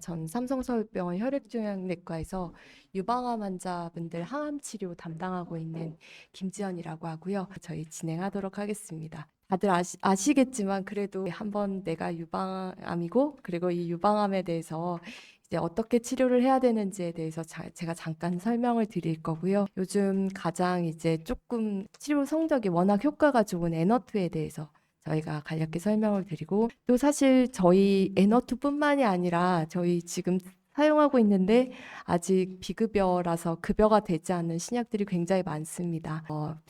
전 삼성서울병원 혈액종양내과에서 유방암 환자분들 항암 치료 담당하고 있는 김지연이라고 하고요. 저희 진행하도록 하겠습니다. 다들 아시겠지만 그래도 한번 내가 유방암이고 그리고 이 유방암에 대해서 이제 어떻게 치료를 해야 되는지에 대해서 제가 잠깐 설명을 드릴 거고요. 요즘 가장 이제 조금 치료 성적이 워낙 효과가 좋은 에너투에 대해서 저희가 간략히 설명을 드리고, 또 사실 저희 에너투뿐만이 아니라 저희 지금 사용하고 있는데 아직 비급여라서 급여가 되지 않는 신약들이 굉장히 많습니다.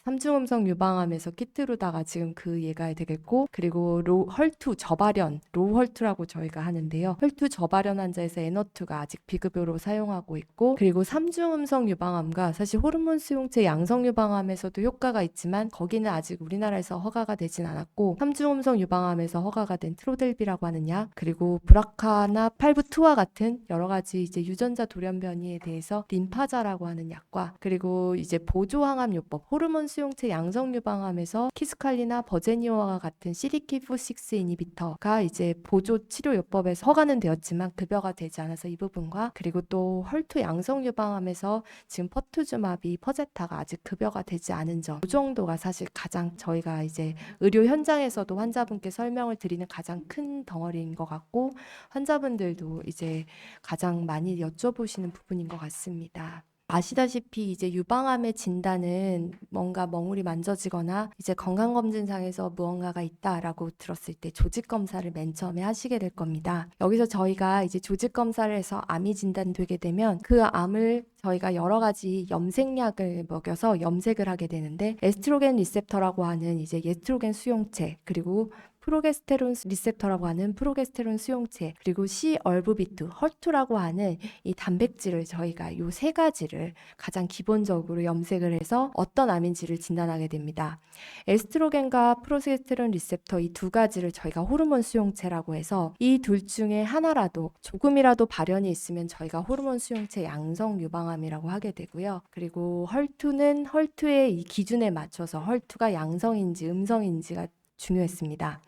삼중음성 유방암에서 키트로다가 지금 그 예가 되겠고, 그리고 헐투 저발현, 로우 헐투라고 저희가 하는데요. 헐투 저발현 환자에서 에너투가 아직 비급여로 사용하고 있고, 그리고 삼중음성 유방암과 사실 호르몬 수용체 양성 유방암에서도 효과가 있지만 거기는 아직 우리나라에서 허가가 되진 않았고, 삼중음성 유방암에서 허가가 된 트로델비라고 하는 약, 그리고 브라카나 팔부투와 같은 여러 가지 이제 유전자 돌연변이에 대해서 림파자라고 하는 약과, 그리고 이제 보조 항암 요법, 호르몬 수용체 양성 유방암에서 키스칼리나 버제니오와 같은 CDK4/6 이니비터가 이제 보조 치료 요법에서 허가는 되었지만 급여가 되지 않아서 이 부분과, 그리고 또 헐투 양성 유방암에서 지금 퍼투주마비, 퍼제타가 아직 급여가 되지 않은 점, 이 정도가 사실 가장 저희가 이제 의료 현장에서도 환자분께 설명을 드리는 가장 큰 덩어리인 것 같고, 환자분들도 이제 가장 많이 여쭤보시는 부분인 것 같습니다. 아시다시피 이제 유방암의 진단은 뭔가 멍울이 만져지거나 이제 건강검진상에서 무언가가 있다라고 들었을 때 조직검사를 맨 처음에 하시게 될 겁니다. 여기서 저희가 이제 조직검사를 해서 암이 진단되게 되면 그 암을 저희가 여러 가지 염색약을 먹여서 염색을 하게 되는데, 에스트로겐 리셉터라고 하는 이제 에스트로겐 수용체, 그리고 프로게스테론 리셉터라고 하는 프로게스테론 수용체, 그리고 C 얼부비투, 헐투라고 하는 이 단백질을 저희가 이 세 가지를 가장 기본적으로 염색을 해서 어떤 암인지를 진단하게 됩니다. 에스트로겐과 프로게스테론 리셉터 이 두 가지를 저희가 호르몬 수용체라고 해서 이 둘 중에 하나라도 조금이라도 발현이 있으면 저희가 호르몬 수용체 양성 유방암이라고 하게 되고요. 그리고 헐투는 헐투의 이 기준에 맞춰서 헐투가 양성인지 음성인지가 중요했습니다.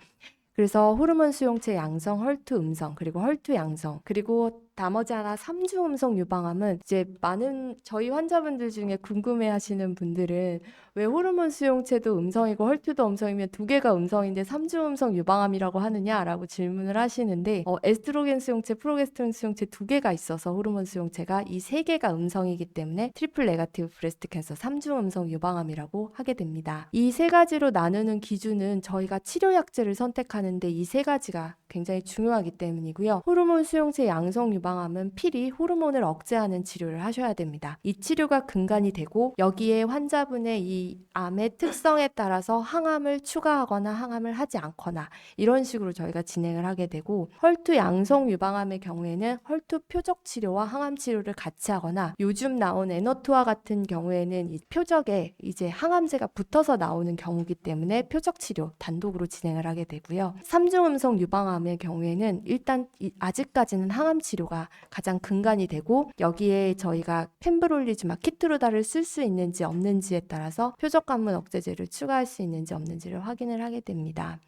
그래서 호르몬 수용체 양성, 헐투 음성, 그리고 헐투 양성, 그리고 나머지 하나 삼중음성 유방암은 이제 많은 저희 환자분들 중에 궁금해하시는 분들은 왜 호르몬 수용체도 음성이고 헐투도 음성이면 두 개가 음성인데 삼중음성 유방암이라고 하느냐라고 질문을 하시는데, 에스트로겐 수용체, 프로게스테론 수용체 두 개가 있어서 호르몬 수용체가 이 세 개가 음성이기 때문에 트리플 네거티브 브레스트 캔서 삼중음성 유방암이라고 하게 됩니다. 이 세 가지로 나누는 기준은 저희가 치료약제를 선택하는데 이 세 가지가 굉장히 중요하기 때문이고요. 호르몬 수용체 양성 유방암은 필히 호르몬을 억제하는 치료를 하셔야 됩니다. 이 치료가 근간이 되고 여기에 환자분의 이 암의 특성에 따라서 항암을 추가하거나 항암을 하지 않거나 이런 식으로 저희가 진행을 하게 되고, 헐투 양성 유방암의 경우에는 헐투 표적 치료와 항암 치료를 같이 하거나, 요즘 나온 에너투와 같은 경우에는 이 표적에 이제 항암제가 붙어서 나오는 경우이기 때문에 표적 치료 단독으로 진행을 하게 되고요. 삼중음성 유방암의 경우에는 일단 아직까지는 항암 치료가 가장 근간이 되고, 여기에 저희가 펜브롤리즈마, 키트로다를 쓸 수 있는지 없는지에 따라서 표적 관문 억제제를 추가할 수 있는지 없는지를 확인을 하게 됩니다.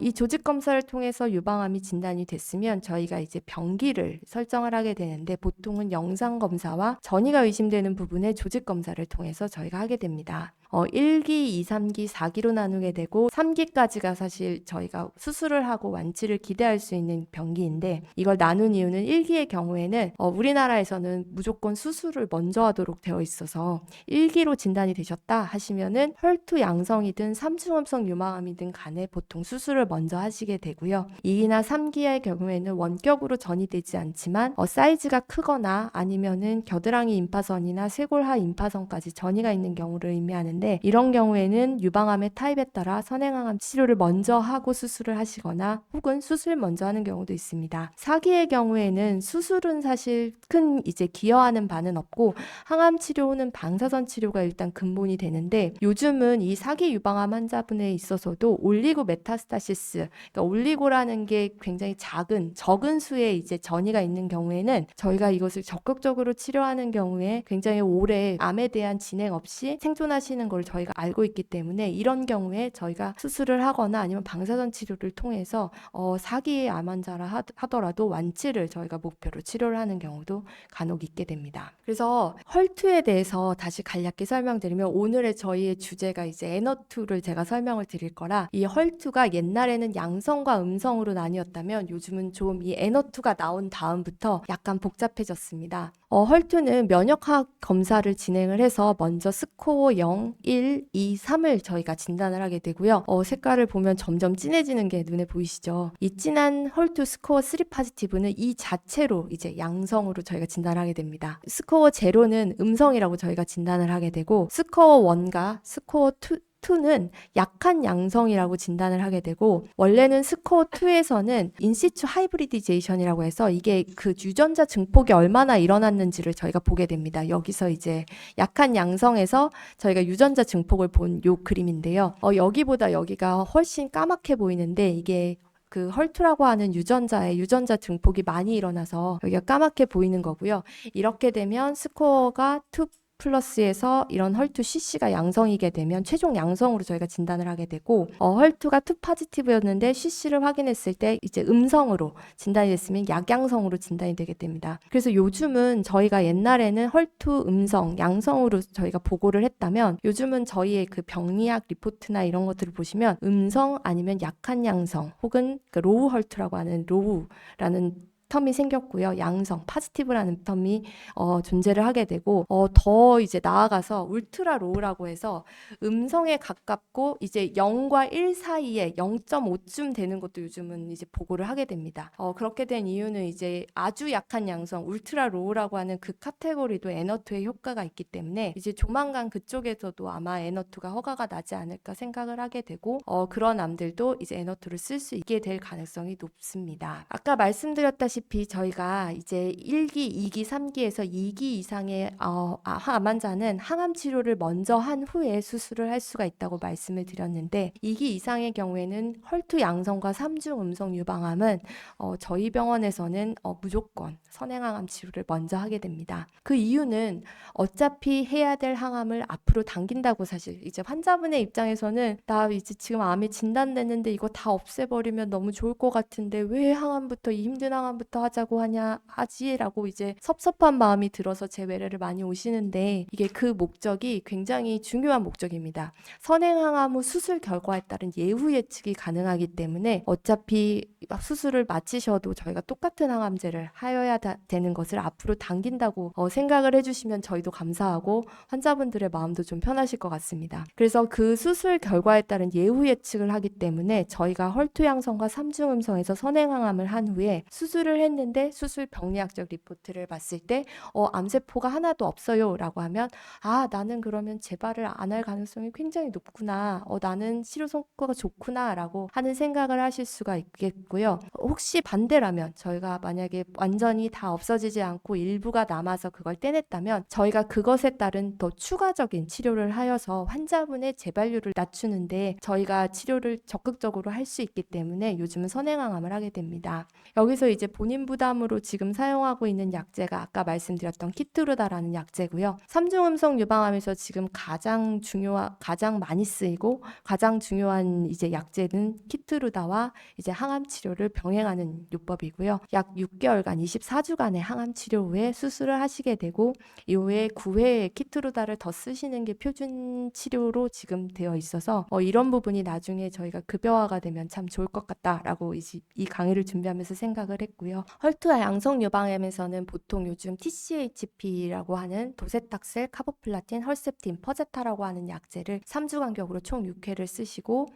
이 조직 검사를 통해서 유방암이 진단이 됐으면 저희가 이제 병기를 설정을 하게 되는데, 보통은 영상 검사와 전이가 의심되는 부분의 조직 검사를 통해서 저희가 하게 됩니다. 1기, 2, 3기, 4기로 나누게 되고 3기까지가 사실 저희가 수술을 하고 완치를 기대할 수 있는 병기인데, 이걸 나눈 이유는 1기의 경우에는 우리나라에서는 무조건 수술을 먼저 하도록 되어 있어서 1기로 진단이 되셨다 하시면은 헐투 양성이든 삼중음성 유방암이든 간에 보통 수술을 먼저 하시게 되고요. 2기나 3기의 경우에는 원격으로 전이되지 않지만 사이즈가 크거나 아니면은 겨드랑이 임파선이나 쇄골하 임파선까지 전이가 있는 경우를 의미하는, 이런 경우에는 유방암의 타입에 따라 선행항암 치료를 먼저 하고 수술을 하시거나 혹은 수술 먼저 하는 경우도 있습니다. 4기의 경우에는 수술은 사실 큰 이제 기여하는 바는 없고 항암 치료는 방사선 치료가 일단 근본이 되는데, 요즘은 이 4기 유방암 환자분에 있어서도 올리고 메타스타시스, 그러니까 올리고라는 게 굉장히 적은 수의 이제 전이가 있는 경우에는 저희가 이것을 적극적으로 치료하는 경우에 굉장히 오래 암에 대한 진행 없이 생존하시는 걸 저희가 알고 있기 때문에 이런 경우에 저희가 수술을 하거나 아니면 방사선 치료를 통해서 4기의 암 환자라 하더라도 완치를 저희가 목표로 치료를 하는 경우도 간혹 있게 됩니다. 그래서 헐투에 대해서 다시 간략히 설명드리면 오늘의 저희의 주제가 이제 N02를 제가 설명을 드릴 거라 이 헐투가 옛날에는 양성과 음성으로 나뉘었다면 요즘은 좀 이 N02가 나온 다음부터 약간 복잡해졌습니다. 헐투는 면역학 검사를 진행을 해서 먼저 스코어 0, 1, 2, 3을 저희가 진단을 하게 되고요. 색깔을 보면 점점 진해지는 게 눈에 보이시죠? 이 진한 헐투 스코어 3 포지티브는 이 자체로 이제 양성으로 저희가 진단하게 됩니다. 스코어 0는 음성이라고 저희가 진단을 하게 되고 스코어 1과 스코어 2는 약한 양성이라고 진단을 하게 되고 원래는 스코어 2에서는 인시추 하이브리디제이션이라고 해서 이게 그 유전자 증폭이 얼마나 일어났는지를 저희가 보게 됩니다. 여기서 이제 약한 양성에서 저희가 유전자 증폭을 본 요 그림인데요. 여기보다 여기가 훨씬 까맣게 보이는데 이게 그 헐투라고 하는 유전자 증폭이 많이 일어나서 여기가 까맣게 보이는 거고요. 이렇게 되면 스코어가 2 플러스에서 이런 헐투 CC가 양성이게 되면 최종 양성으로 저희가 진단을 하게 되고 헐투가 2 포지티브였는데 CC를 확인했을 때 이제 음성으로 진단이 됐으면 약양성으로 진단이 되게 됩니다. 그래서 요즘은 저희가 옛날에는 헐투 음성, 양성으로 저희가 보고를 했다면 요즘은 저희의 그 병리학 리포트나 이런 것들을 보시면 음성 아니면 약한 양성 혹은 그 로우 헐투라고 하는 로우라는 텀이 생겼고요. 양성, 파지티브라는 텀이 존재를 하게 되고 더 이제 나아가서 울트라 로우라고 해서 음성에 가깝고 이제 0과 1 사이에 0.5쯤 되는 것도 요즘은 이제 보고를 하게 됩니다. 그렇게 된 이유는 이제 아주 약한 양성, 울트라 로우라고 하는 그 카테고리도 N02의 효과가 있기 때문에 이제 조만간 그쪽에서도 아마 N02가 허가가 나지 않을까 생각을 하게 되고 그런 암들도 이제 N02를 쓸 수 있게 될 가능성이 높습니다. 아까 말씀드렸다시피 저희가 이제 1기, 2기, 3기에서 2기 이상의 암 환자는 항암 치료를 먼저 한 후에 수술을 할 수가 있다고 말씀을 드렸는데 2기 이상의 경우에는 헐투 양성과 3중 음성 유방암은 저희 병원에서는 무조건 선행항암 치료를 먼저 하게 됩니다. 그 이유는 어차피 해야 될 항암을 앞으로 당긴다고 사실 이제 환자분의 입장에서는 나 이제 지금 암이 진단됐는데 이거 다 없애버리면 너무 좋을 것 같은데 왜 항암부터 이 힘든 항암부터 하자고 하지라고 이제 섭섭한 마음이 들어서 제 외래를 많이 오시는데 이게 그 목적이 굉장히 중요한 목적입니다. 선행항암 후 수술 결과에 따른 예후 예측이 가능하기 때문에 어차피 수술을 마치셔도 저희가 똑같은 항암제를 하여야 되는 것을 앞으로 당긴다고 생각을 해주시면 저희도 감사하고 환자분들의 마음도 좀 편하실 것 같습니다. 그래서 그 수술 결과에 따른 예후 예측을 하기 때문에 저희가 헐투 양성과 3중 음성에서 선행항암을 한 후에 수술을 했는데 수술 병리학적 리포트를 봤을 때 암세포가 하나도 없어요 라고 하면 나는 그러면 재발을 안 할 가능성이 굉장히 높구나, 나는 치료 성과가 좋구나 라고 하는 생각을 하실 수가 있겠고요. 혹시 반대라면 저희가 만약에 완전히 다 없어지지 않고 일부가 남아서 그걸 떼냈다면 저희가 그것에 따른 더 추가적인 치료를 하여서 환자분의 재발률을 낮추는데 저희가 치료를 적극적으로 할 수 있기 때문에 요즘은 선행항암을 하게 됩니다. 여기서 이제 본인 부담으로 지금 사용하고 있는 약제가 아까 말씀드렸던 키트루다라는 약제고요. 3중 음성 유방암에서 지금 가장 많이 쓰이고 가장 중요한 이제 약제는 키트루다와 이제 항암 치료를 병행하는 요법이고요. 약 6개월간 24주간의 항암 치료 후에 수술을 하시게 되고 이후에 9회의 키트루다를 더 쓰시는 게 표준 치료로 지금 되어 있어서 이런 부분이 나중에 저희가 급여화가 되면 참 좋을 것 같다라고 이 강의를 준비하면서 생각을 했고요. 헐투와 양성 유방암에서는 보통 요즘 TCHP라고 하는 도세탁셀, 카보플라틴, 헐셉틴, 퍼제타라고 하는 약제를 3주 간격으로 총 6회를 쓰시고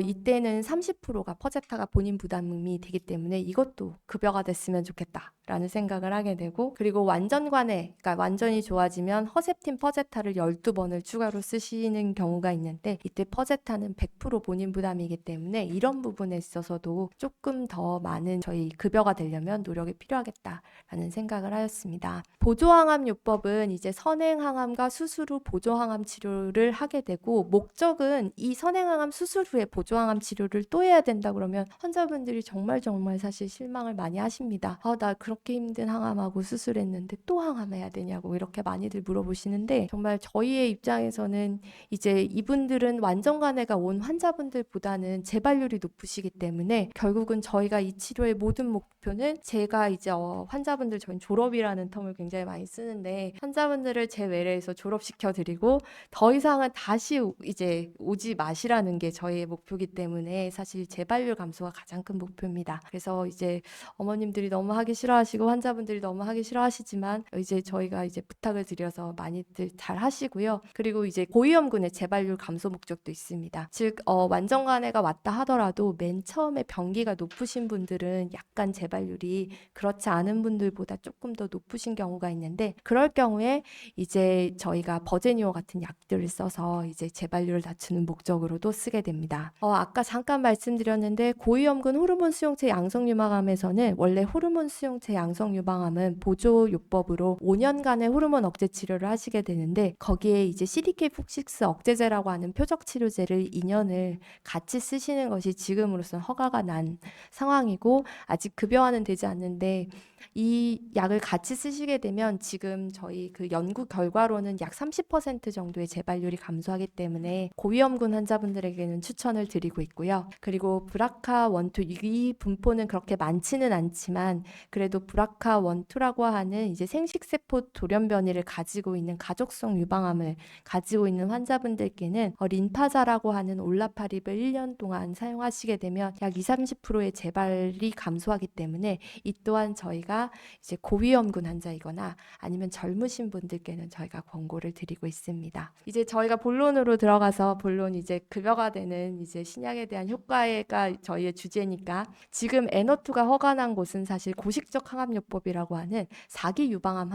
이때는 30%가 퍼제타가 본인 부담이 되기 때문에 이것도 급여가 됐으면 좋겠다라는 생각을 하게 되고 그리고 그러니까 완전히 좋아지면 허셉틴, 퍼제타를 12번을 추가로 쓰시는 경우가 있는데 이때 퍼제타는 100% 본인 부담이기 때문에 이런 부분에 있어서도 조금 더 많은 저희 급여가 되려면 노력이 필요하겠다라는 생각을 하였습니다. 보조항암 요법은 이제 선행항암과 수술 후 보조항암 치료를 하게 되고 목적은 이 선행항암 수술 후에 보조항암 치료를 또 해야 된다 그러면 환자분들이 정말 사실 실망을 많이 하십니다. 나 그렇게 힘든 항암하고 수술했는데 또 항암해야 되냐고 이렇게 많이들 물어보시는데 정말 저희의 입장에서는 이제 이분들은 완전간해가 온 환자분들보다는 재발률이 높으시기 때문에 결국은 저희가 이 치료의 모든 목표는 제가 이제 환자분들 저희 졸업이라는 텀을 굉장히 많이 쓰는데 환자분들을 제 외래에서 졸업시켜 드리고 더 이상은 다시 이제 오지 마시라는 게 저희의 목표이기 때문에 사실 재발률 감소가 가장 큰 목표입니다. 그래서 이제 어머님들이 너무 하기 싫어하시고 환자분들이 너무 하기 싫어하시지만 이제 저희가 이제 부탁을 드려서 많이들 잘 하시고요. 그리고 이제 고위험군의 재발률 감소 목적도 있습니다. 즉 완전간해가 왔다 하더라도 맨 처음에 병기가 높으신 분들은 약간 재발률이 그렇지 않은 분들보다 조금 더 높으신 경우가 있는데 그럴 경우에 이제 저희가 버제니오 같은 약들을 써서 이제 재발률을 낮추는 목적으로도 쓰게 됩니다. 아까 잠깐 말씀드렸는데 고위험군 호르몬 수용체 양성 유방암에서는 원래 호르몬 수용체 양성 유방암은 보조요법으로 5년간의 호르몬 억제 치료를 하시게 되는데 거기에 이제 CDK4/6 억제제라고 하는 표적 치료제를 2년을 같이 쓰시는 것이 지금으로서는 허가가 난 상황이고 아직 급여화는 되지 않는데 이 약을 같이 쓰시게 되면 지금 저희 그 연구 결과로는 약 30% 정도의 재발률이 감소하기 때문에 고위험군 환자분들에게는 추천을 드리고 있고요. 그리고 브라카1, 2 이 분포는 그렇게 많지는 않지만 그래도 브라카1, 2라고 하는 이제 생식세포 돌연변이를 가지고 있는 가족성 유방암을 가지고 있는 환자분들께는 린파자라고 하는 올라파립을 1년 동안 사용하시게 되면 약 20-30%의 재발이 감소하기 때문에 이 또한 저희가 이제 고위험군 환자이거나 아니면 젊으신 분들께는 저희가 권고를 드리고 있습니다. 이제 저희가 본론으로 들어가서 본론 이제 급여가 되는 이제 신약에 대한 효과가 저희의 주제니까 지금 N-O2가 허가난 곳은 사실 고식적 항암요법이라고 하는 4기 유방암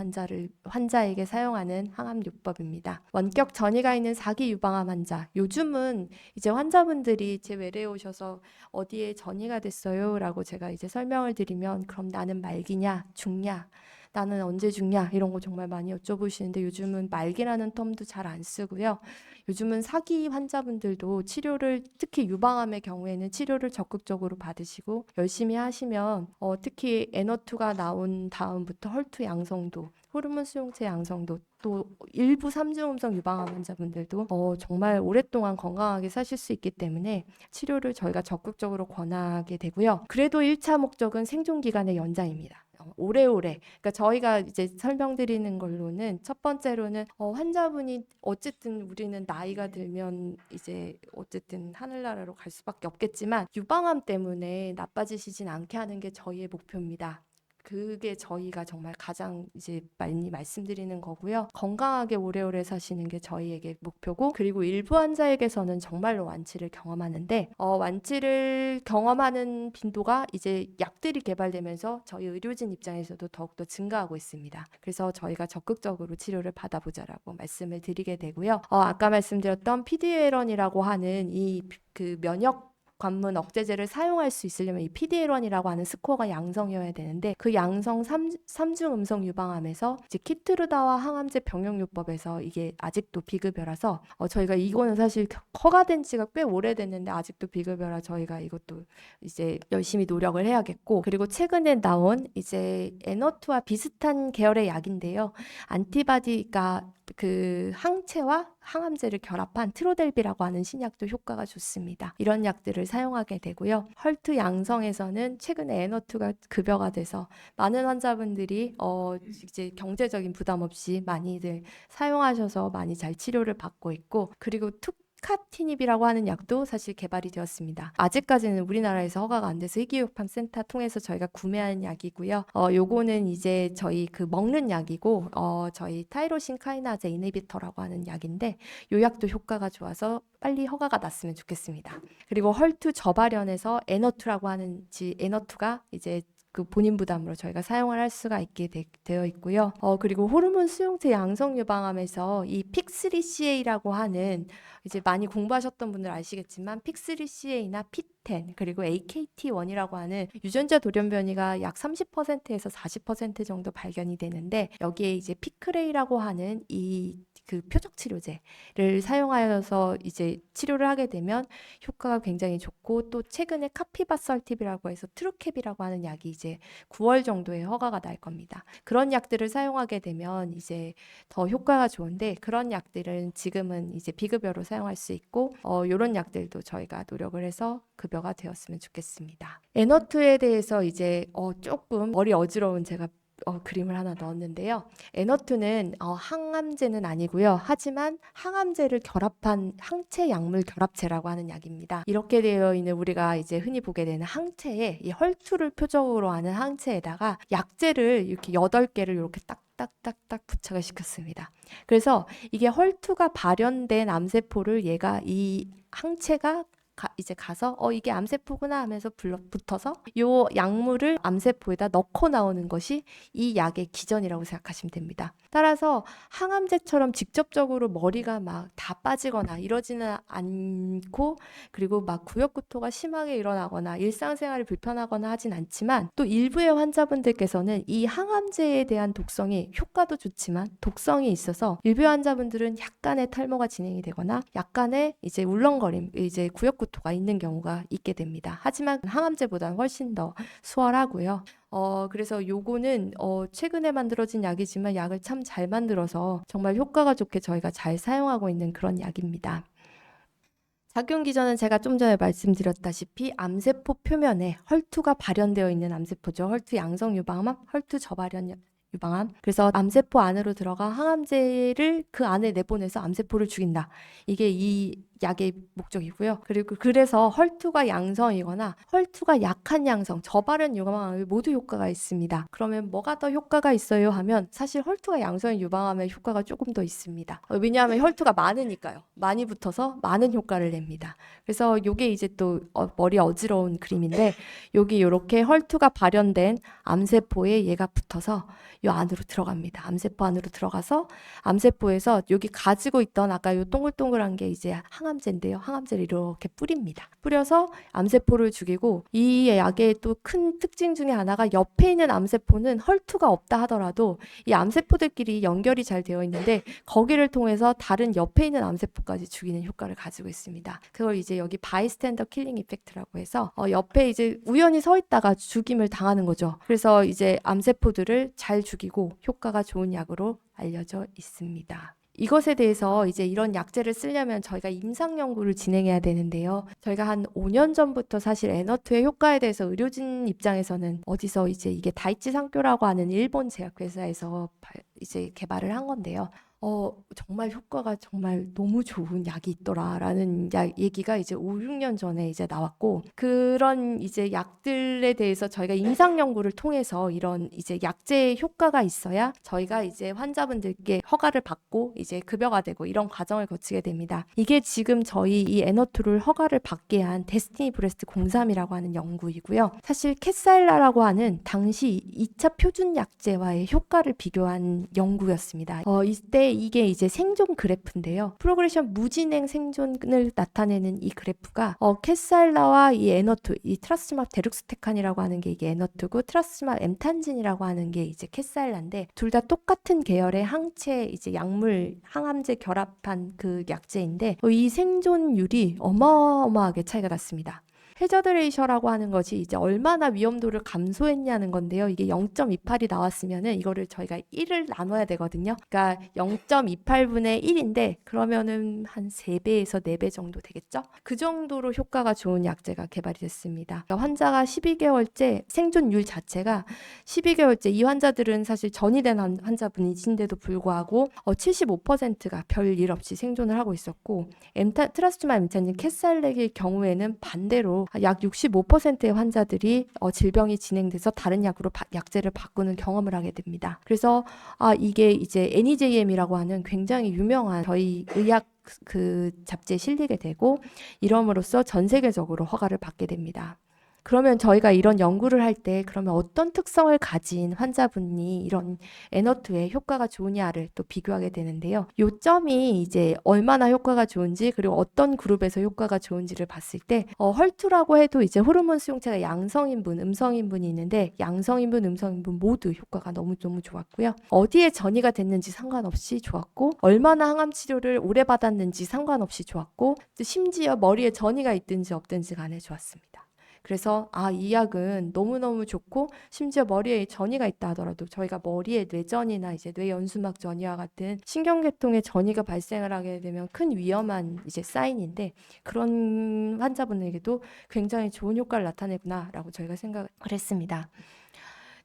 환자에게 사용하는 항암요법입니다. 원격 전이가 있는 4기 유방암 환자 요즘은 이제 환자분들이 제 외래에 오셔서 어디에 전이가 됐어요 라고 제가 이제 설명을 드리면 그럼 나는 말기냐 죽냐 나는 언제 죽냐 이런 거 정말 많이 여쭤보시는데 요즘은 말기라는 텀도 잘 안 쓰고요. 요즘은 4기 환자분들도 치료를 특히 유방암의 경우에는 치료를 적극적으로 받으시고 열심히 하시면 특히 N-O2가 나온 다음부터 헐투 양성도 호르몬 수용체 양성도 또 일부 3중음성 유방암 환자분들도 정말 오랫동안 건강하게 사실 수 있기 때문에 치료를 저희가 적극적으로 권하게 되고요. 그래도 1차 목적은 생존 기간의 연장입니다. 오래오래. 그러니까 저희가 이제 설명드리는 걸로는 첫 번째로는 환자분이 어쨌든 우리는 나이가 들면 이제 어쨌든 하늘나라로 갈 수밖에 없겠지만 유방암 때문에 나빠지시진 않게 하는 게 저희의 목표입니다. 그게 저희가 정말 가장 이제 많이 말씀드리는 거고요. 건강하게 오래오래 사시는 게 저희에게 목표고 그리고 일부 환자에게서는 정말로 완치를 경험하는데 완치를 경험하는 빈도가 이제 약들이 개발되면서 저희 의료진 입장에서도 더욱더 증가하고 있습니다. 그래서 저희가 적극적으로 치료를 받아보자라고 말씀을 드리게 되고요. 아까 말씀드렸던 PDL1이라고 하는 이 그 면역 관문 억제제를 사용할 수 있으려면 이 PD-L1이라고 하는 스코어가 양성이어야 되는데 그 양성 3중 음성 유방암에서 이제 키트루다와 항암제 병용요법에서 이게 아직도 비급여라서 저희가 이거는 사실 허가된 지가 꽤 오래됐는데 아직도 비급여라 저희가 이것도 이제 열심히 노력을 해야겠고 그리고 최근에 나온 이제 N-O2와 비슷한 계열의 약인데요. 안티바디가 그 항체와 항암제를 결합한 트로델비라고 하는 신약도 효과가 좋습니다. 이런 약들을 사용하게 되고요. 헐트 양성에서는 최근에 N-O2가 급여가 돼서 많은 환자분들이 이제 경제적인 부담 없이 많이들 사용하셔서 많이 잘 치료를 받고 있고 그리고 투카티닙이라고 하는 약도 사실 개발이 되었습니다. 아직까지는 우리나라에서 허가가 안 돼서 희귀의약품 센터 통해서 저희가 구매하는 약이고요. 요거는 이제 저희 그 먹는 약이고 저희 타이로신 카이나제 이네비터라고 하는 약인데 요 약도 효과가 좋아서 빨리 허가가 났으면 좋겠습니다. 그리고 헐투 저발현에서 N-O2라고 하는 N-O2가 이제 그 본인 부담으로 저희가 사용을 할 수가 있게 되어 있고요. 그리고 호르몬 수용체 양성 유방암에서 이 픽3CA라고 하는 이제 많이 공부하셨던 분들 아시겠지만 픽3CA나 P10 그리고 AKT1이라고 하는 유전자 돌연변이가 약 30%에서 40% 정도 발견이 되는데 여기에 이제 피크레이라고 하는 이 그 표적 치료제를 사용하여서 이제 치료를 하게 되면 효과가 굉장히 좋고, 또 최근에 카피바설팁이라고 해서 트루캡이라고 하는 약이 이제 9월 정도에 허가가 날 겁니다. 그런 약들을 사용하게 되면 이제 더 효과가 좋은데, 그런 약들은 지금은 이제 비급여로 사용할 수 있고, 이런 약들도 저희가 노력을 해서 급여가 되었으면 좋겠습니다. 에너투에 대해서 이제 조금 머리 어지러운 제가 그림을 하나 넣었는데요. 에너투는 항암제는 아니고요. 하지만 항암제를 결합한 항체 약물 결합체라고 하는 약입니다. 이렇게 되어 있는 우리가 이제 흔히 보게 되는 항체에 이 헐투를 표적으로 하는 항체에다가 약제를 이렇게 8개를 이렇게 딱딱딱딱 부착을 시켰습니다. 그래서 이게 헐투가 발현된 암세포를 얘가 이 항체가 이제 가서 이게 암세포구나 하면서 붙어서 요 약물을 암세포에다 넣고 나오는 것이 이 약의 기전이라고 생각하시면 됩니다. 따라서 항암제처럼 직접적으로 머리가 막 다 빠지거나 이러지는 않고, 그리고 막 구역구토가 심하게 일어나거나 일상생활이 불편하거나 하진 않지만, 또 일부의 환자분들께서는 이 항암제에 대한 독성이, 효과도 좋지만 독성이 있어서 일부 환자분들은 약간의 탈모가 진행이 되거나 약간의 이제 울렁거림, 이제 구역구토가 있는 경우가 있게 됩니다. 하지만 항암제보다는 훨씬 더 수월하고요. 그래서 요거는 최근에 만들어진 약이지만 약을 참 잘 만들어서 정말 효과가 좋게 저희가 잘 사용하고 있는 그런 약입니다. 작용 기전은 제가 좀 전에 말씀드렸다시피 암세포 표면에 헐투가 발현되어 있는 암세포죠. 헐투 양성 유방암, 헐투 저발현 유방암. 그래서 암세포 안으로 들어가 항암제를 그 안에 내보내서 암세포를 죽인다. 이게 이 약의 목적이고요. 그리고 그래서 헐투가 양성이거나 헐투가 약한 양성, 저발현 유방암에 모두 효과가 있습니다. 그러면 뭐가 더 효과가 있어요 하면 사실 헐투가 양성인 유방암의 효과가 조금 더 있습니다. 왜냐하면 헐투가 많으니까요. 많이 붙어서 많은 효과를 냅니다. 그래서 요게 이제 또 머리 어지러운 그림인데, 여기 이렇게 헐투가 발현된 암세포에 얘가 붙어서 요 안으로 들어갑니다. 암세포 안으로 들어가서 암세포에서 여기 가지고 있던 아까 요 동글동글한 게 이제 항암제인데요. 항암제를 이렇게 뿌립니다. 뿌려서 암세포를 죽이고, 이 약의 또 큰 특징 중에 하나가 옆에 있는 암세포는 헐투가 없다 하더라도 이 암세포들끼리 연결이 잘 되어 있는데 거기를 통해서 다른 옆에 있는 암세포까지 죽이는 효과를 가지고 있습니다. 그걸 이제 여기 바이스탠더 킬링 이펙트라고 해서 옆에 이제 우연히 서 있다가 죽임을 당하는 거죠. 그래서 이제 암세포들을 잘 죽이고 효과가 좋은 약으로 알려져 있습니다. 이것에 대해서 이제 이런 약제를 쓰려면 저희가 임상 연구를 진행해야 되는데요. 저희가 한 5년 전부터 사실 에너투의 효과에 대해서 의료진 입장에서는 어디서 이제 이게 다이치 상교라고 하는 일본 제약회사에서 이제 개발을 한 건데요. 정말 효과가 정말 너무 좋은 약이 있더라라는 얘기가 이제 5, 6년 전에 이제 나왔고, 그런 이제 약들에 대해서 저희가 임상 연구를 통해서 이런 이제 약제의 효과가 있어야 저희가 이제 환자분들께 허가를 받고 이제 급여가 되고 이런 과정을 거치게 됩니다. 이게 지금 저희 이 에너투를 허가를 받게 한 데스티니 브레스트 03이라고 하는 연구이고요. 사실 캐사일라라고 하는 당시 2차 표준 약제와의 효과를 비교한 연구였습니다. 이때 이게 이제 생존 그래프인데요. 프로그레션 무진행 생존을 나타내는 이 그래프가 캐사일라와 이 에너투, 이 트라스즈맵 데룩스테칸이라고 하는 게 이게 에너투고, 트라스즈맵 엠탄진이라고 하는 게 이제 캐사일라인데, 둘 다 똑같은 계열의 항체 이제 약물 항암제 결합한 그 약제인데 이 생존율이 어마어마하게 차이가 났습니다. 해저드 레이셔라고 하는 것이 이제 얼마나 위험도를 감소했냐는 건데요. 이게 0.28이 나왔으면은 이거를 저희가 1을 나눠야 되거든요. 그러니까 0.28분의 1인데 그러면은 한 3배에서 4배 정도 되겠죠? 그 정도로 효과가 좋은 약제가 개발이 됐습니다. 그러니까 환자가 12개월째 생존율 자체가 12개월째, 이 환자들은 사실 전이 된 환자분이신데도 불구하고 75%가 별일 없이 생존을 하고 있었고, 트라스즈맵 엠탄진 캐살렉의 경우에는 반대로 약 65%의 환자들이 질병이 진행돼서 다른 약으로 약제를 바꾸는 경험을 하게 됩니다. 그래서 이게 이제 NEJM이라고 하는 굉장히 유명한 저희 의학 그 잡지에 실리게 되고, 이럼으로써 전 세계적으로 허가를 받게 됩니다. 그러면 저희가 이런 연구를 할 때 그러면 어떤 특성을 가진 환자분이 이런 N2에 효과가 좋으냐를 또 비교하게 되는데요. 요점이 이제 얼마나 효과가 좋은지 그리고 어떤 그룹에서 효과가 좋은지를 봤을 때 헐투라고 해도 이제 호르몬 수용체가 양성인분, 음성인분이 있는데 양성인분, 음성인분 모두 효과가 너무너무 좋았고요. 어디에 전이가 됐는지 상관없이 좋았고 얼마나 항암 치료를 오래 받았는지 상관없이 좋았고 심지어 머리에 전이가 있든지 없든지 간에 좋았습니다. 그래서 이 약은 너무너무 좋고 심지어 머리에 전이가 있다 하더라도 저희가 머리에 뇌전이나 이제 뇌연수막 전이와 같은 신경계통의 전이가 발생을 하게 되면 큰 위험한 이제 사인인데 그런 환자분에게도 굉장히 좋은 효과를 나타내구나라고 저희가 생각을 했습니다.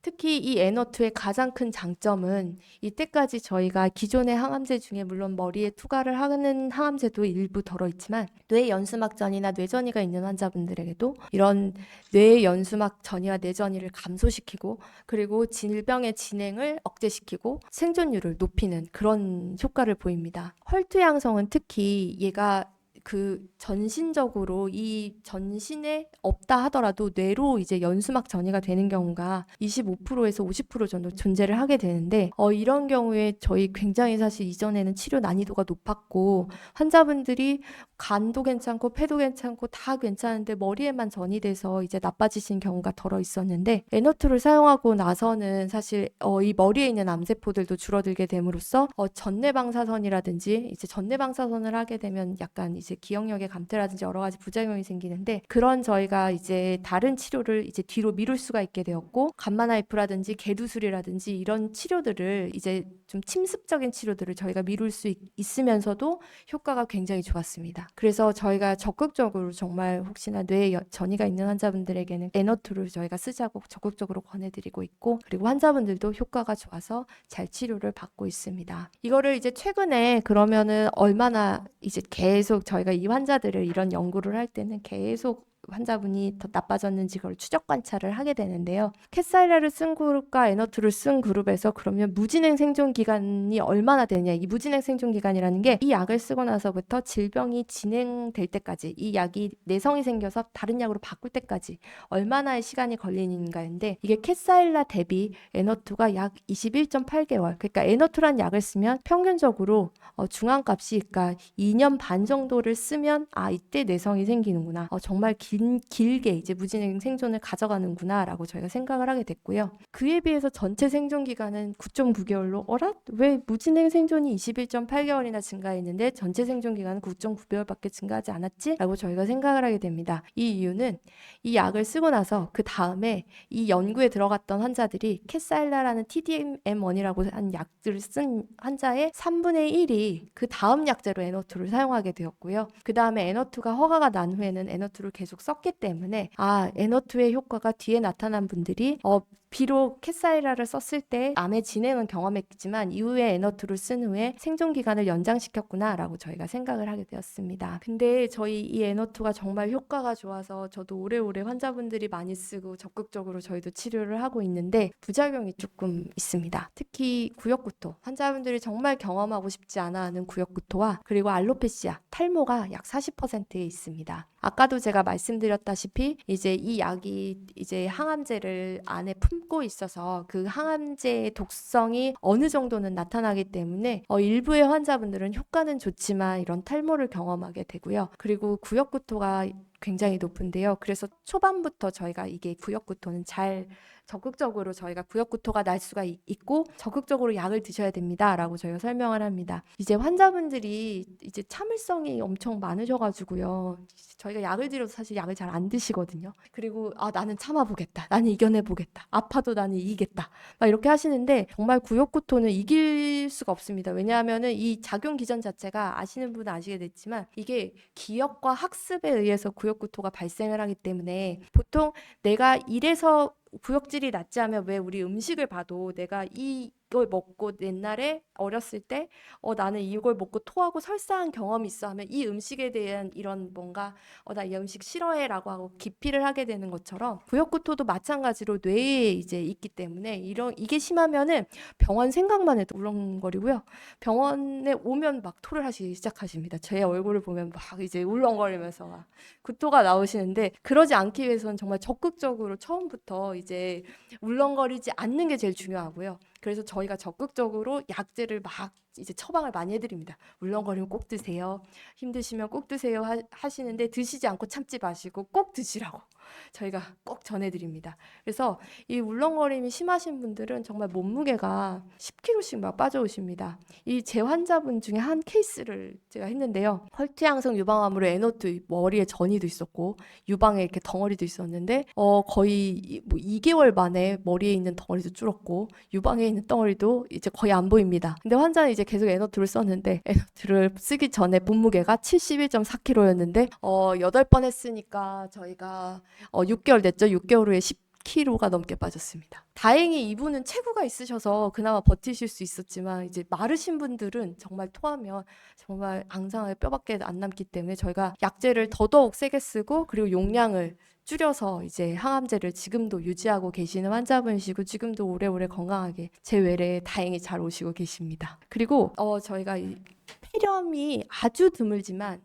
특히 이 N2의 가장 큰 장점은 이때까지 저희가 기존의 항암제 중에 물론 머리에 투과를 하는 항암제도 일부 덜어있지만 뇌연수막 전이나 뇌전이가 있는 환자분들에게도 이런 뇌연수막 전이와 뇌전이를 감소시키고 그리고 질병의 진행을 억제시키고 생존율을 높이는 그런 효과를 보입니다. 헐투 양성은 특히 얘가 그 전신적으로 이 전신에 없다 하더라도 뇌로 이제 연수막 전이가 되는 경우가 25%에서 50% 정도 존재를 하게 되는데 이런 경우에 저희 굉장히 사실 이전에는 치료 난이도가 높았고 환자분들이 간도 괜찮고 폐도 괜찮고 다 괜찮은데 머리에만 전이 돼서 이제 나빠지신 경우가 덜어 있었는데 N2를 사용하고 나서는 사실 이 머리에 있는 암세포들도 줄어들게 됨으로써 전내방사선이라든지 이제 전내방사선을 하게 되면 약간 이제 기억력의 감퇴라든지 여러 가지 부작용이 생기는데 그런 저희가 이제 다른 치료를 이제 뒤로 미룰 수가 있게 되었고 감마나이프라든지 개두술이라든지 이런 치료들을 이제 좀 침습적인 치료들을 저희가 미룰 수 있으면서도 효과가 굉장히 좋았습니다. 그래서 저희가 적극적으로 정말 혹시나 뇌에 전이가 있는 환자분들에게는 N2를 저희가 쓰자고 적극적으로 권해드리고 있고 그리고 환자분들도 효과가 좋아서 잘 치료를 받고 있습니다. 이거를 이제 최근에 그러면은 얼마나 이제 계속 저희가 이 환자들을 이런 연구를 할 때는 계속 환자분이 더 나빠졌는지 그걸 추적 관찰을 하게 되는데요. 캣사이라를 쓴 그룹과 N2를 쓴 그룹에서 그러면 무진행 생존 기간이 얼마나 되느냐. 이 무진행 생존 기간이라는 게 이 약을 쓰고 나서부터 질병이 진행될 때까지 이 약이 내성이 생겨서 다른 약으로 바꿀 때까지 얼마나의 시간이 걸리는가인데 이게 캣사일라 대비 N2가 약 21.8개월 그러니까 N2란 약을 쓰면 평균적으로 중앙값이 그러니까 2년 반 정도를 쓰면 이때 내성이 생기는구나. 정말 길게 이제 무진행 생존을 가져가는구나 라고 저희가 생각을 하게 됐고요. 그에 비해서 전체 생존 기간은 9.9개월로 왜 무진행 생존이 21.8개월이나 증가했는데 전체 생존 기간은 9.9개월밖에 증가하지 않았지? 라고 저희가 생각을 하게 됩니다. 이 이유는 이 약을 쓰고 나서 그 다음에 이 연구에 들어갔던 환자들이 캣사일라라는 TDM1이라고 한 약들을 쓴 환자의 3분의 1이 그 다음 약제로 N2를 사용하게 되었고요. 그 다음에 N2가 허가가 난 후에는 N2를 계속 썼기 때문에 N2의 효과가 뒤에 나타난 분들이 비록 캣사이라를 썼을 때 암의 진행은 경험했지만 이후에 N2를 쓴 후에 생존 기간을 연장시켰구나 라고 저희가 생각을 하게 되었습니다. 근데 저희 이 N2가 정말 효과가 좋아서 저도 오래오래 환자분들이 많이 쓰고 적극적으로 저희도 치료를 하고 있는데 부작용이 조금 있습니다. 특히 구역구토, 환자분들이 정말 경험하고 싶지 않아 하는 구역구토와 그리고 알로페시아, 탈모가 약 40%에 있습니다. 아까도 제가 말씀드렸다시피 이제 이 약이 이제 항암제를 안에 품고 있어서 그 항암제의 독성이 어느 정도는 나타나기 때문에 일부의 환자분들은 효과는 좋지만 이런 탈모를 경험하게 되고요. 그리고 구역구토가 굉장히 높은데요. 그래서 초반부터 저희가 이게 구역구토는 잘 적극적으로 저희가 구역구토가 날 수가 있고 적극적으로 약을 드셔야 됩니다 라고 저희가 설명을 합니다. 이제 환자분들이 이제 참을성이 엄청 많으셔가지고요. 저희가 약을 드려도 사실 약을 잘 안 드시거든요. 그리고 나는 참아보겠다. 나는 이겨내보겠다. 아파도 나는 이기겠다. 막 이렇게 하시는데 정말 구역구토는 이길 수가 없습니다. 왜냐하면은 이 작용 기전 자체가 아시는 분은 아시겠지만 이게 기억과 학습에 의해서 구역구토가 발생을 하기 때문에 보통 내가 이래서 구역질이 낫지 않으면 왜 우리 음식을 봐도 내가 이 이걸 먹고 옛날에 어렸을 때 나는 이걸 먹고 토하고 설사한 경험이 있어 하면 이 음식에 대한 이런 뭔가 나 이 음식 싫어해라고 하고 기피를 하게 되는 것처럼 부역구토도 마찬가지로 뇌에 이제 있기 때문에 이게 심하면은 병원 생각만 해도 울렁거리고요. 병원에 오면 막 토를 하시기 시작하십니다. 제 얼굴을 보면 막 이제 울렁거리면서 막 구토가 나오시는데 그러지 않기 위해서는 정말 적극적으로 처음부터 이제 울렁거리지 않는 게 제일 중요하고요. 그래서 저희가 적극적으로 약제를 막 이제 처방을 많이 해드립니다. 울렁거리면 꼭 드세요. 힘드시면 꼭 드세요 하시는데 드시지 않고 참지 마시고 꼭 드시라고 저희가 꼭 전해드립니다. 그래서 이 울렁거림이 심하신 분들은 정말 몸무게가 10kg씩 막 빠져오십니다. 이 제 환자분 중에 한 케이스를 제가 했는데요. 헐트양성 유방암으로 에너트 머리에 전이도 있었고 유방에 이렇게 덩어리도 있었는데 거의 뭐 2개월 만에 머리에 있는 덩어리도 줄었고 유방에 있는 덩어리도 이제 거의 안 보입니다. 근데 환자는 이제 계속 에너트를 썼는데 에너트를 쓰기 전에 몸무게가 71.4kg였는데 8번 했으니까 저희가 6개월 됐죠. 6개월 후에 10kg가 넘게 빠졌습니다. 다행히 이분은 체구가 있으셔서 그나마 버티실 수 있었지만 이제 마르신 분들은 정말 토하면 정말 앙상하게 뼈밖에 안 남기 때문에 저희가 약제를 더더욱 세게 쓰고 그리고 용량을 줄여서 이제 항암제를 지금도 유지하고 계시는 환자분이시고 지금도 오래오래 건강하게 제 외래에 다행히 잘 오시고 계십니다. 그리고 저희가 이 폐렴이 아주 드물지만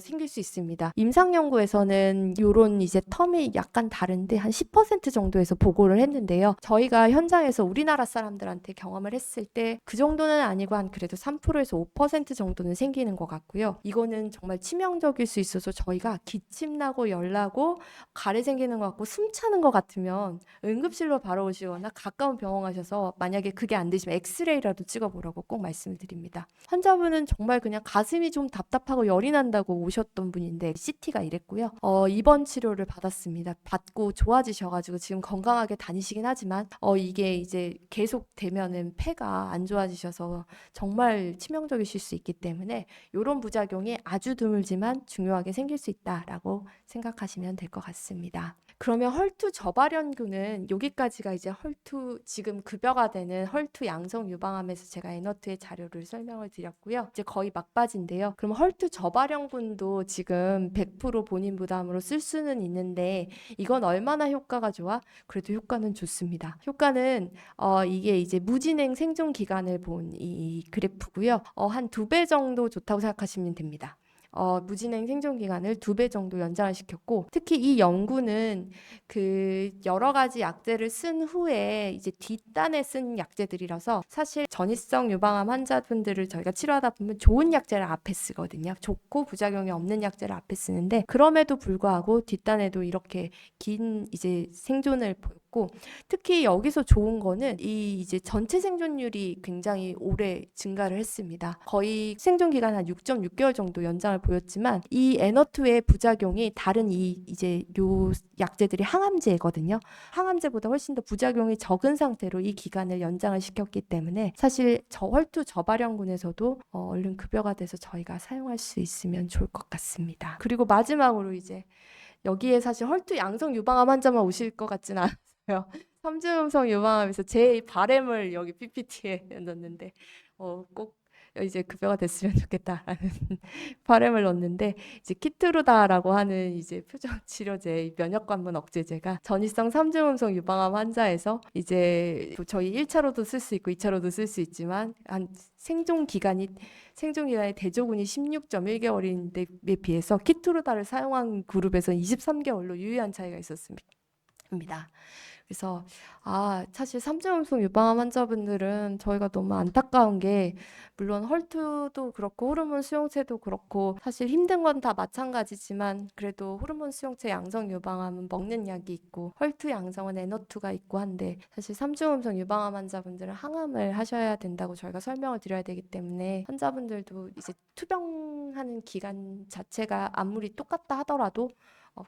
생길 수 있습니다. 임상 연구에서는 이런 이제 텀이 약간 다른데 한 10% 정도에서 보고를 했는데요. 저희가 현장에서 우리나라 사람들한테 경험을 했을 때 그 정도는 아니고 한 그래도 3%에서 5% 정도는 생기는 것 같고요. 이거는 정말 치명적일 수 있어서 저희가 기침 나고 열 나고 가래 생기는 것 같고 숨 차는 것 같으면 응급실로 바로 오시거나 가까운 병원 가셔서 만약에 그게 안 되시면 엑스레이라도 찍어보라고 꼭 말씀을 드립니다. 환자분은 정말 그냥 가슴이 좀 답답하고 열이 난다고 오셨던 분인데 CT가 이랬고요. 입원 치료를 받았습니다. 받고 좋아지셔가지고 지금 건강하게 다니시긴 하지만 이게 이제 계속 되면은 폐가 안 좋아지셔서 정말 치명적이실 수 있기 때문에 이런 부작용이 아주 드물지만 중요하게 생길 수 있다라고 생각하시면 될 것 같습니다. 그러면 헐투 저발현균은 여기까지가 이제 헐투 지금 급여가 되는 헐투 양성 유방암에서 제가 에너트의 자료를 설명을 드렸고요. 이제 거의 막바지인데요. 그럼 헐투 저발현균도 지금 100% 본인 부담으로 쓸 수는 있는데 이건 얼마나 효과가 좋아? 그래도 효과는 좋습니다. 효과는 이게 이제 무진행 생존 기간을 본 이 그래프고요. 한 2배 정도 좋다고 생각하시면 됩니다. 무진행 생존 기간을 2배 정도 연장을 시켰고 특히 이 연구는 그 여러 가지 약제를 쓴 후에 이제 뒷단에 쓴 약제들이라서 사실 전이성 유방암 환자분들을 저희가 치료하다 보면 좋은 약제를 앞에 쓰거든요. 좋고 부작용이 없는 약제를 앞에 쓰는데 그럼에도 불구하고 뒷단에도 이렇게 긴 이제 생존을 보였고 특히 여기서 좋은 거는 이 이제 전체 생존율이 굉장히 오래 증가를 했습니다. 거의 생존 기간 한 6.6개월 정도 연장을 보였지만 이 에너트의 부작용이 다른 이제 요 약제들이 항암제거든요. 항암제보다 훨씬 더 부작용이 적은 상태로 이 기간을 연장을 시켰기 때문에 사실 헐투 저발현군에서도 얼른 급여가 돼서 저희가 사용할 수 있으면 좋을 것 같습니다. 그리고 마지막으로 이제 여기에 사실 헐투 양성 유방암 환자만 오실 것 같진 않아요. 삼중음성 유방암에서 제 바램을 여기 PPT에 넣었는데 꼭 이제 급여가 됐으면 좋겠다라는 바람을 넣었는데 이제 키트루다라고 하는 이제 표적 치료제 면역 관문 억제제가 전이성 3중음성 유방암 환자에서 이제 저희 1차로도 쓸 수 있고 2차로도 쓸 수 있지만 한 생존 기간이 대조군이 16.1개월인데 비해서 키트루다를 사용한 그룹에서 23개월로 유의한 차이가 있었습니다. 그래서 사실 삼중음성 유방암 환자분들은 저희가 너무 안타까운 게 물론 헐투도 그렇고 호르몬 수용체도 그렇고 사실 힘든 건 다 마찬가지지만 그래도 호르몬 수용체 양성 유방암은 먹는 약이 있고 헐투 양성은 에너투가 있고 한데 사실 삼중음성 유방암 환자분들은 항암을 하셔야 된다고 저희가 설명을 드려야 되기 때문에 환자분들도 이제 투병하는 기간 자체가 아무리 똑같다 하더라도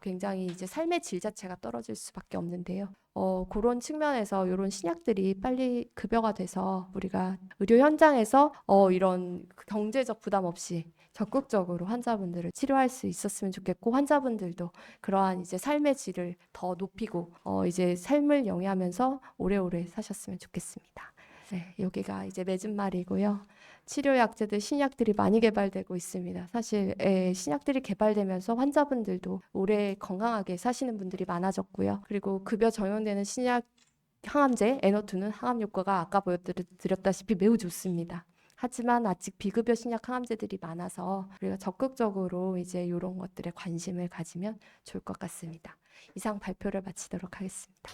굉장히 이제 삶의 질 자체가 떨어질 수밖에 없는데요. 그런 측면에서 이런 신약들이 빨리 급여가 돼서 우리가 의료 현장에서 이런 경제적 부담 없이 적극적으로 환자분들을 치료할 수 있었으면 좋겠고 환자분들도 그러한 이제 삶의 질을 더 높이고 이제 삶을 영위하면서 오래오래 사셨으면 좋겠습니다. 네, 여기가 이제 맺은 말이고요. 치료약제들, 신약들이 많이 개발되고 있습니다. 사실 신약들이 개발되면서 환자분들도 오래 건강하게 사시는 분들이 많아졌고요. 그리고 급여 적용되는 신약 항암제 에너투는 항암 효과가 아까 보여드렸다시피 매우 좋습니다. 하지만 아직 비급여 신약 항암제들이 많아서 우리가 적극적으로 이제 이런 것들에 관심을 가지면 좋을 것 같습니다. 이상 발표를 마치도록 하겠습니다.